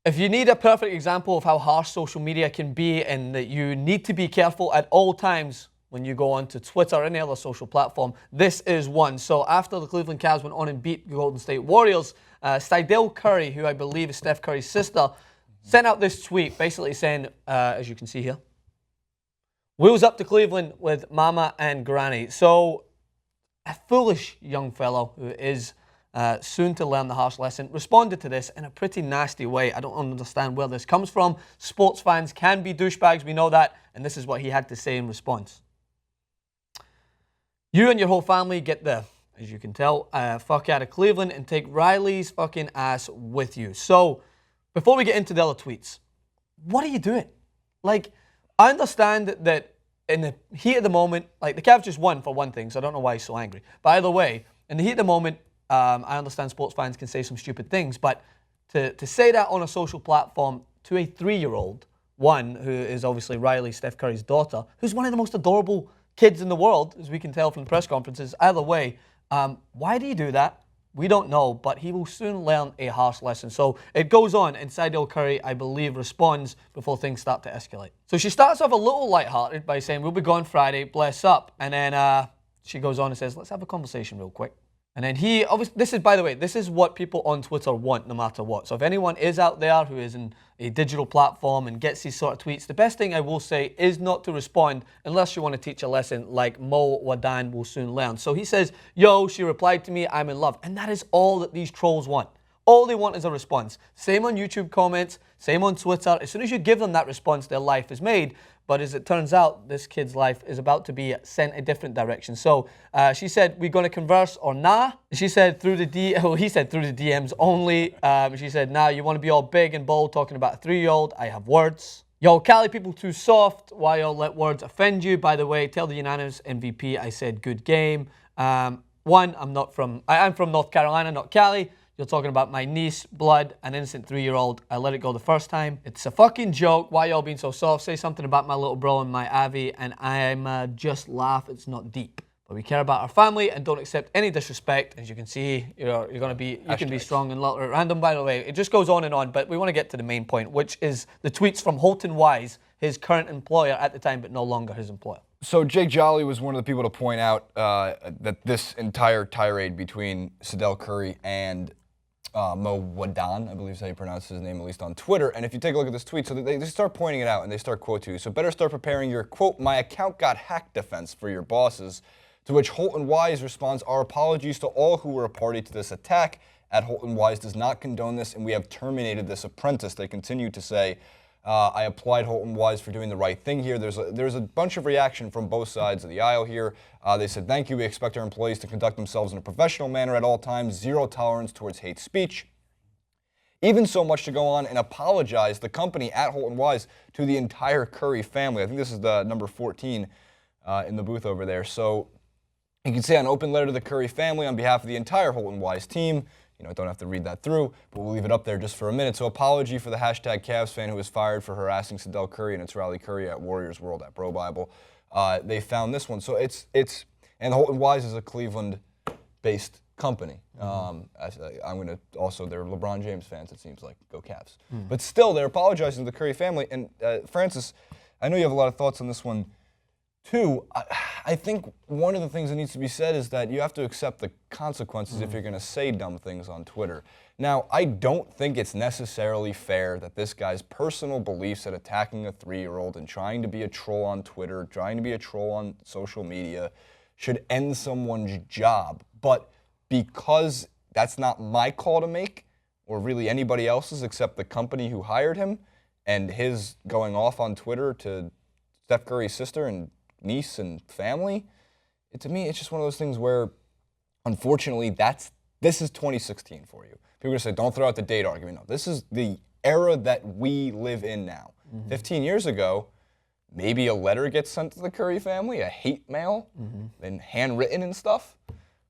If you need a perfect example of how harsh social media can be and that you need to be careful at all times when you go onto Twitter or any other social platform, this is one. So after the Cleveland Cavs went on and beat the Golden State Warriors, Sydel Curry, who I believe is Steph Curry's sister, sent out this tweet basically saying, as you can see here, "Wheels up to Cleveland with Mama and Granny." So a foolish young fellow who is soon to learn the harsh lesson responded to this in a pretty nasty way. I don't understand where this comes from. Sports fans can be douchebags, we know that, and this is what he had to say in response. "You and your whole family get the, as you can tell, fuck out of Cleveland and take Riley's fucking ass with you." So, before we get into the other tweets, what are you doing? Like, I understand that in the heat of the moment, like the Cavs just won for one thing, so I don't know why he's so angry. But either way, in the heat of the moment, I understand sports fans can say some stupid things, but to say that on a social platform to a 3-year-old, one who is obviously Riley, Steph Curry's daughter, who's one of the most adorable kids in the world, as we can tell from the press conferences, either way, why do you do that? We don't know, but he will soon learn a harsh lesson. So it goes on, and Sydel Curry, I believe, responds before things start to escalate. So she starts off a little lighthearted by saying, "We'll be gone Friday, bless up." And then she goes on and says, "Let's have a conversation real quick." And then he, obviously, this is, by the way, this is what people on Twitter want no matter what. So if anyone is out there who is in a digital platform and gets these sort of tweets, the best thing I will say is not to respond unless you want to teach a lesson like Mo Wadan will soon learn. So he says, "Yo, she replied to me, I'm in love." And that is all that these trolls want. All they want is a response. Same on YouTube comments, same on Twitter. As soon as you give them that response, their life is made. But as it turns out, this kid's life is about to be sent a different direction. So she said, "We're going to converse or nah?" She said, he said through the DMs only. She said, "Nah, you want to be all big and bold talking about a 3-year-old? I have words." "Yo, Cali people too soft. Why y'all let words offend you? By the way, tell the unanimous MVP I said good game. One, I'm from North Carolina, not Cali. You're talking about my niece, blood, an innocent 3-year-old. I let it go the first time. It's a fucking joke. Why y'all being so soft? Say something about my little bro and my Avi, and I'm just laugh. It's not deep. But we care about our family and don't accept any disrespect." As you can see, you can be strong and let it random. By the way, it just goes on and on. But we want to get to the main point, which is the tweets from Holton Wise, his current employer at the time, but no longer his employer. So Jake Jolly was one of the people to point out that this entire tirade between Sydel Curry and Mo Wadan, I believe is how you pronounce his name, at least on Twitter. And if you take a look at this tweet, so they start pointing it out and they start quote to you. "So better start preparing your, quote, my account got hacked defense for your bosses." To which Holton Wise responds, "Our apologies to all who were a party to this attack. At Holton Wise does not condone this, and we have terminated this apprentice." They continue to say, "I applied Holton Wise for doing the right thing here." There's a bunch of reaction from both sides of the aisle here. They said, "Thank you. We expect our employees to conduct themselves in a professional manner at all times. Zero tolerance towards hate speech." Even so much to go on and apologize, the company at Holton Wise, to the entire Curry family. I think this is the number 14 in the booth over there. So you can say an open letter to the Curry family on behalf of the entire Holton Wise team. Don't have to read that through, but we'll leave it up there just for a minute. So apology for the hashtag Cavs fan who was fired for harassing Sydel Curry and it's Riley Curry at Warriors World at Bro Bible. They found this one. So and Holton Wise is a Cleveland-based company. They're LeBron James fans, it seems like. Go Cavs. But still, they're apologizing to the Curry family. And Francis, I know you have a lot of thoughts on this one too. I think one of the things that needs to be said is that you have to accept the consequences if you're going to say dumb things on Twitter. Now, I don't think it's necessarily fair that this guy's personal beliefs at attacking a 3-year-old and trying to be a troll on Twitter, trying to be a troll on social media, should end someone's job. But because that's not my call to make, or really anybody else's except the company who hired him, and his going off on Twitter to Steph Curry's sister and niece and family, to me, it's just one of those things where, unfortunately, this is 2016 for you. People are going to say, don't throw out the date argument. No, this is the era that we live in now. 15 years ago, maybe a letter gets sent to the Curry family, a hate mail, and handwritten and stuff.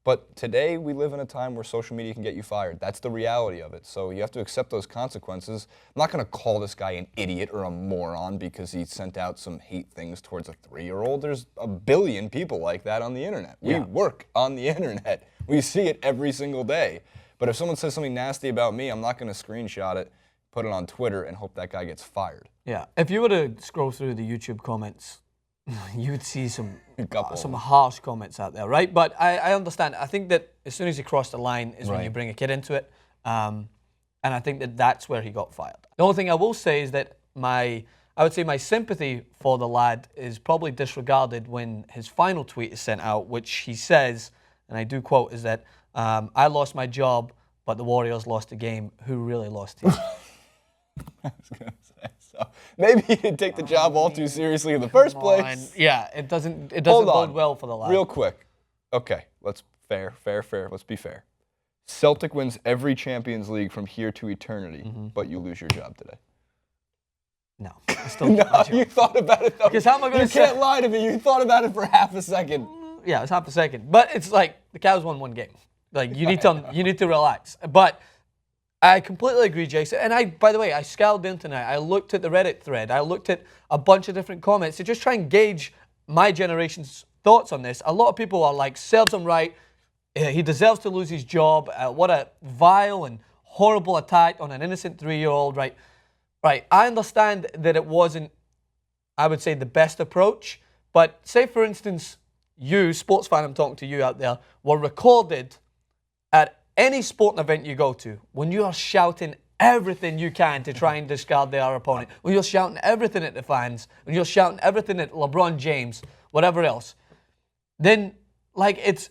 But today, we live in a time where social media can get you fired. That's the reality of it. So you have to accept those consequences. I'm not going to call this guy an idiot or a moron because he sent out some hate things towards a 3-year-old. There's a billion people like that on the internet. We work on the internet. We see it every single day. But if someone says something nasty about me, I'm not going to screenshot it, put it on Twitter, and hope that guy gets fired. Yeah. If you were to scroll through the YouTube comments, you would see some Couple. harsh comments out there, right? But I understand. I think that as soon as you cross the line is when Right. you bring a kid into it. And I think that that's where he got fired. The only thing I will say is that I would say my sympathy for the lad is probably disregarded when his final tweet is sent out, which he says, and I do quote, is that I lost my job, but the Warriors lost the game. Who really lost here? I was going to say, so maybe he didn't take the job all too seriously in the first place. Yeah, it doesn't Hold bode on. well for the lad. Real quick. Okay, let's fair. Let's be fair. Celtic wins every Champions League from here to eternity, but you lose your job today. No, I still No, keep my job. you thought about it though. Because how am I gonna You say- can't lie to me. You thought about it for half a second. Yeah, it's half a second. But it's like the Cavs won one game. Like you need to relax. But I completely agree, Jason. And by the way, I scoured the internet. I looked at the Reddit thread. I looked at a bunch of different comments to just try and gauge my generation's thoughts on this. A lot of people are like, serves him right. He deserves to lose his job. What a vile and horrible attack on an innocent 3-year-old, right? Right. I understand that it wasn't, I would say, the best approach. But say, for instance, you, sports fan, I'm talking to you out there, were recorded at any sporting event you go to when you are shouting everything you can to try and discard their opponent, when you're shouting everything at the fans, when you're shouting everything at LeBron James, whatever else, then, like, it's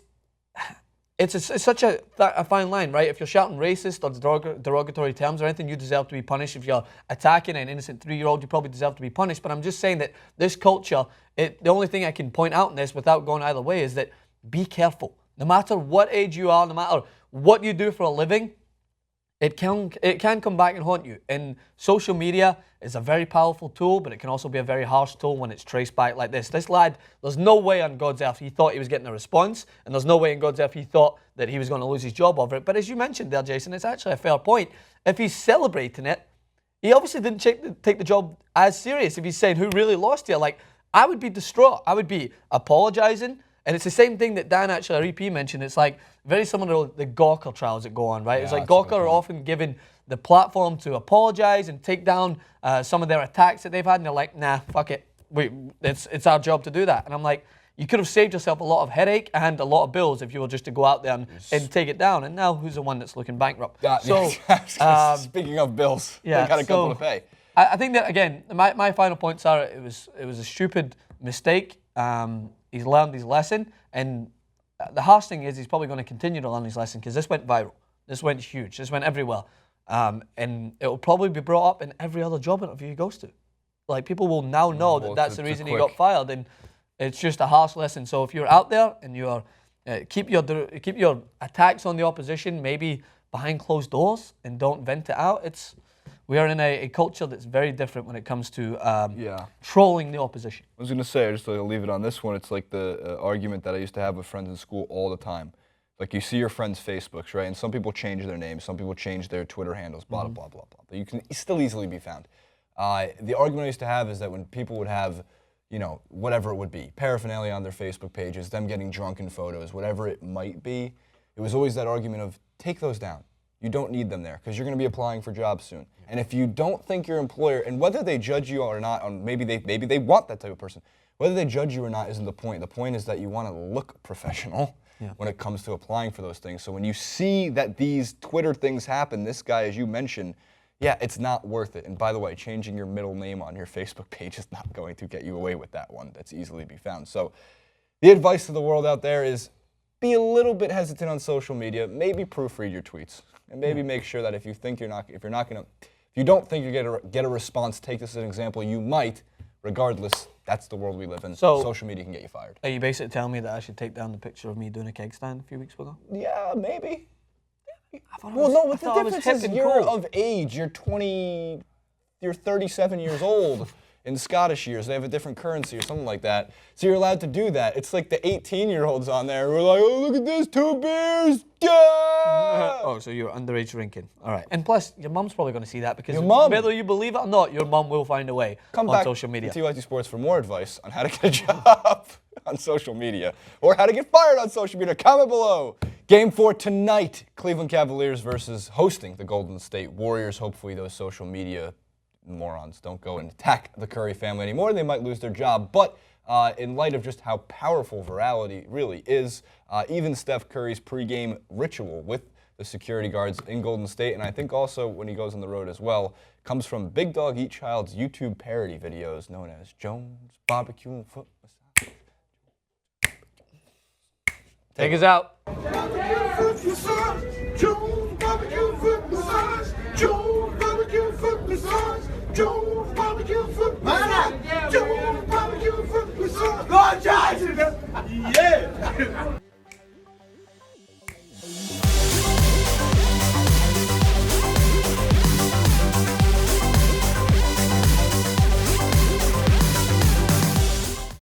such a fine line, right? If you're shouting racist or derogatory terms or anything, you deserve to be punished. If you're attacking an innocent 3-year-old, you probably deserve to be punished. But I'm just saying that this culture, the only thing I can point out in this without going either way is that be careful. No matter what age you are, no matter what you do for a living, it can come back and haunt you. And social media is a very powerful tool, but it can also be a very harsh tool when it's traced back like this. This lad, there's no way on God's earth he thought he was getting a response, and there's no way in God's earth he thought that he was going to lose his job over it. But as you mentioned there, Jason, it's actually a fair point. If he's celebrating it, he obviously didn't take the job as serious. If he's saying who really lost here, like, I would be distraught. I would be apologizing. And it's the same thing that Dan actually, REP, mentioned. It's like very similar to the Gawker trials that go on, right? It's like Gawker are often given the platform to apologize and take down some of their attacks that they've had, and they're like, nah, fuck it. It's our job to do that. And I'm like, you could have saved yourself a lot of headache and a lot of bills if you were just to go out there and take it down. And now who's the one that's looking bankrupt? Speaking of bills, yeah, they got a couple to pay. I think that, again, my final points are it was a stupid mistake. He's learned his lesson, and the harsh thing is he's probably going to continue to learn his lesson because this went viral. This went huge. This went everywhere. And it will probably be brought up in every other job interview he goes to. Like, people will now know that that's the reason he got fired, and it's just a harsh lesson. So if you're out there and you're keep your attacks on the opposition maybe behind closed doors and don't vent it out. We are in a culture that's very different when it comes to trolling the opposition. I was going to say, just to leave it on this one, it's like the argument that I used to have with friends in school all the time. Like, you see your friends' Facebooks, right? And some people change their names, some people change their Twitter handles, blah, blah, blah, blah. But you can still easily be found. The argument I used to have is that when people would have, whatever it would be, paraphernalia on their Facebook pages, them getting drunk in photos, whatever it might be, it was always that argument of, take those down. You don't need them there because you're going to be applying for jobs soon. And if you don't think your employer, and whether they judge you or not, maybe they want that type of person, whether they judge you or not isn't the point. The point is that you want to look professional when it comes to applying for those things. So when you see that these Twitter things happen, this guy, as you mentioned, yeah, it's not worth it. And by the way, changing your middle name on your Facebook page is not going to get you away with that one. That's easily be found. So the advice to the world out there is be a little bit hesitant on social media. Maybe proofread your tweets. And maybe make sure that if you don't think you're going to get a response, take this as an example, you might. Regardless, that's the world we live in. So, social media can get you fired. Are you basically telling me that I should take down the picture of me doing a keg stand a few weeks ago? Yeah, maybe. Well, no, what the difference is you're of age. You're 37 years old. In Scottish years, they have a different currency or something like that. So you're allowed to do that. It's like the 18-year-olds on there who are like, oh, look at this, 2 beers. Yeah! Oh, so you're underage drinking. All right. And plus, your mum's probably going to see that because whether you believe it or not, your mum will find a way on social media. Come back to TYT Sports for more advice on how to get a job on social media or how to get fired on social media. Comment below. Game 4 tonight, Cleveland Cavaliers versus hosting the Golden State Warriors. Hopefully those social media morons don't go and attack the Curry family anymore. They might lose their job. But in light of just how powerful virality really is, even Steph Curry's pregame ritual with the security guards in Golden State, and I think also when he goes on the road as well, comes from Big Dog Eat Child's YouTube parody videos known as Jones Barbecue and Foot Massage. Take us out. Jones barbecue foot massage. Jones barbecue foot massage. Jones barbecue foot massage. Jones barbecue foot massage. Lord Johnson. Yeah.